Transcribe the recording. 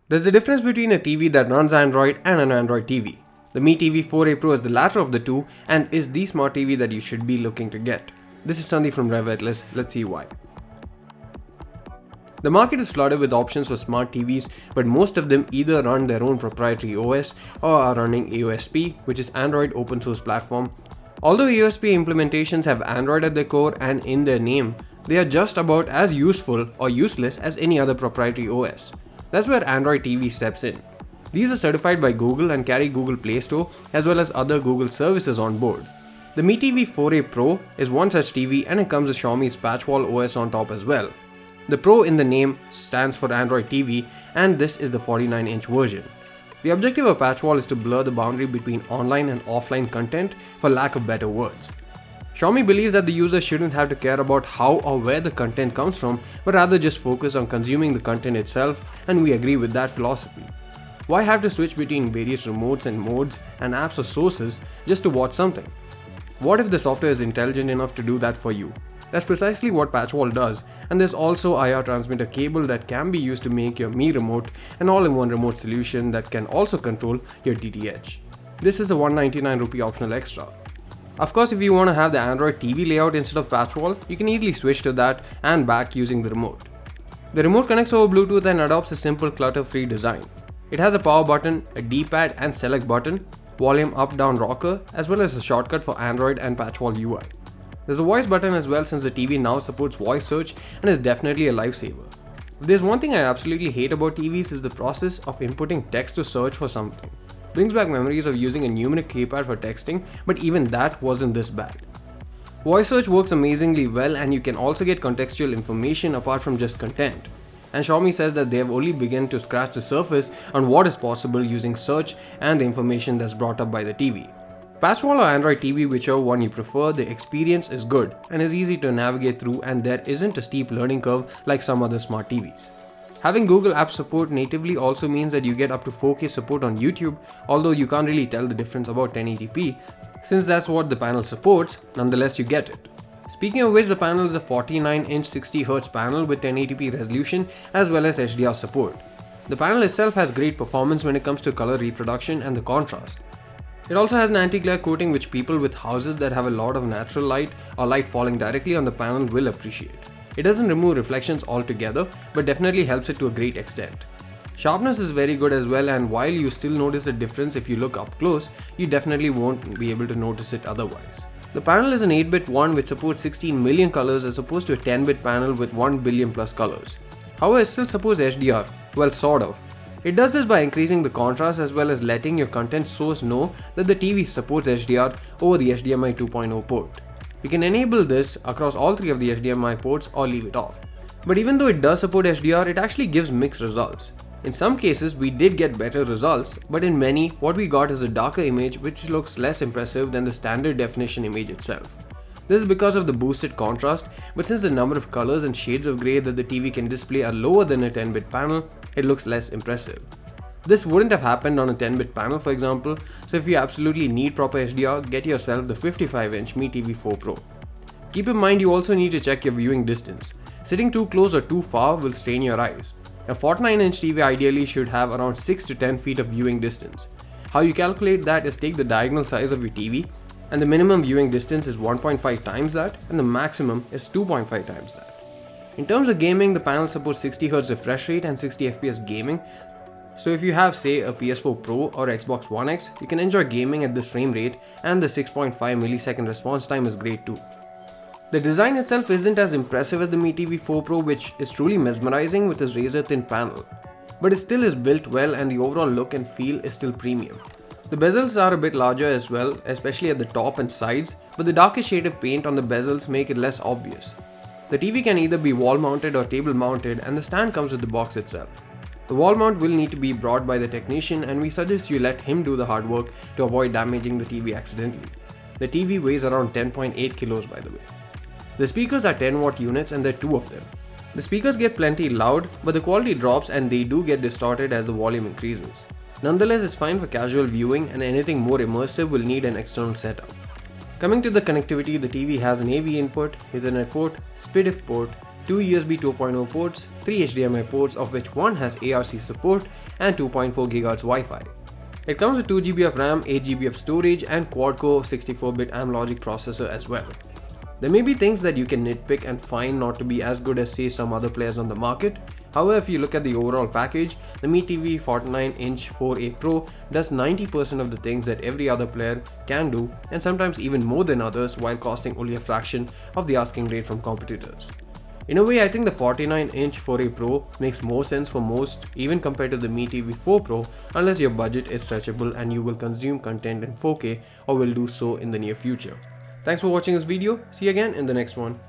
There's a difference between a TV that runs Android and an Android TV. The Mi TV 4a Pro is the latter of the two and is the smart TV that you should be looking to get. This is Sandeep from RevAtlas, let's see why. The market is flooded with options for smart TVs, but most of them either run their own proprietary OS or are running AOSP, which is Android open source platform. Although AOSP implementations have Android at their core and in their name, they are just about as useful or useless as any other proprietary OS. That's where Android TV steps in. These are certified by Google and carry Google Play Store as well as other Google services on board. The Mi TV 4a Pro is one such TV and it comes with Xiaomi's Patchwall OS on top as well. The Pro in the name stands for Android TV and this is the 49-inch version. The objective of Patchwall is to blur the boundary between online and offline content for lack of better words. Xiaomi believes that the user shouldn't have to care about how or where the content comes from, but rather just focus on consuming the content itself, and we agree with that philosophy. Why have to switch between various remotes and modes and apps or sources just to watch something? What if the software is intelligent enough to do that for you? That's precisely what Patchwall does, and there's also IR transmitter cable that can be used to make your Mi remote an all-in-one remote solution that can also control your DTH. This is a 199 rupee optional extra. Of course, if you want to have the Android TV layout instead of Patchwall, you can easily switch to that and back using the remote. The remote connects over Bluetooth and adopts a simple clutter-free design. It has a power button, a D-pad and select button, volume up-down rocker, as well as a shortcut for Android and Patchwall UI. There's a voice button as well since the TV now supports voice search and is definitely a lifesaver. If there's one thing I absolutely hate about TVs is the process of inputting text to search for something. Brings back memories of using a numeric keypad for texting, but even that wasn't this bad. Voice search works amazingly well and you can also get contextual information apart from just content. And Xiaomi says that they have only begun to scratch the surface on what is possible using search and the information that's brought up by the TV. Patchwall or Android TV, whichever one you prefer, the experience is good and is easy to navigate through and there isn't a steep learning curve like some other smart TVs. Having Google Apps support natively also means that you get up to 4K support on YouTube, although you can't really tell the difference about 1080p, since that's what the panel supports, nonetheless you get it. Speaking of which, the panel is a 49-inch 60Hz panel with 1080p resolution as well as HDR support. The panel itself has great performance when it comes to color reproduction and the contrast. It also has an anti-glare coating which people with houses that have a lot of natural light or light falling directly on the panel will appreciate. It doesn't remove reflections altogether, but definitely helps it to a great extent. Sharpness is very good as well, and while you still notice a difference if you look up close, you definitely won't be able to notice it otherwise. The panel is an 8-bit one which supports 16 million colors as opposed to a 10-bit panel with 1 billion plus colors. However, it still supports HDR, well sort of. It does this by increasing the contrast as well as letting your content source know that the TV supports HDR over the HDMI 2.0 port. You can enable this across all three of the HDMI ports or leave it off. But even though it does support HDR, it actually gives mixed results. In some cases, we did get better results, but in many, what we got is a darker image which looks less impressive than the standard definition image itself. This is because of the boosted contrast, but since the number of colors and shades of grey that the TV can display are lower than a 10-bit panel, it looks less impressive. This wouldn't have happened on a 10-bit panel, for example, so if you absolutely need proper HDR, get yourself the 55-inch Mi TV 4 Pro. Keep in mind you also need to check your viewing distance. Sitting too close or too far will strain your eyes. A 49-inch TV ideally should have around 6 to 10 feet of viewing distance. How you calculate that is take the diagonal size of your TV, and the minimum viewing distance is 1.5 times that, and the maximum is 2.5 times that. In terms of gaming, the panel supports 60Hz refresh rate and 60fps gaming, so if you have say a PS4 Pro or Xbox One X, you can enjoy gaming at this frame rate, and the 6.5 millisecond response time is great too. The design itself isn't as impressive as the Mi TV 4 Pro, which is truly mesmerizing with its razor thin panel, but it still is built well and the overall look and feel is still premium. The bezels are a bit larger as well, especially at the top and sides, but the darker shade of paint on the bezels make it less obvious. The TV can either be wall mounted or table mounted, and the stand comes with the box itself. The wall mount will need to be brought by the technician, and we suggest you let him do the hard work to avoid damaging the TV accidentally. The TV weighs around 10.8 kilos by the way. The speakers are 10 watt units and there are 2 of them. The speakers get plenty loud, but the quality drops and they do get distorted as the volume increases. Nonetheless, it's fine for casual viewing, and anything more immersive will need an external setup. Coming to the connectivity, the TV has an AV input, Ethernet port, SPDIF port, 2 USB 2.0 ports, 3 HDMI ports of which one has ARC support, and 2.4 GHz Wi-Fi. It comes with 2 GB of RAM, 8 GB of storage, and quad-core 64-bit ARM logic processor as well. There may be things that you can nitpick and find not to be as good as say some other players on the market. However, if you look at the overall package, the Mi TV 49-inch 4A Pro does 90% of the things that every other player can do, and sometimes even more than others, while costing only a fraction of the asking rate from competitors. In a way, I think the 49-inch 4A Pro makes more sense for most, even compared to the Mi TV 4 Pro, unless your budget is stretchable and you will consume content in 4K or will do so in the near future. Thanks for watching this video. See you again in the next one.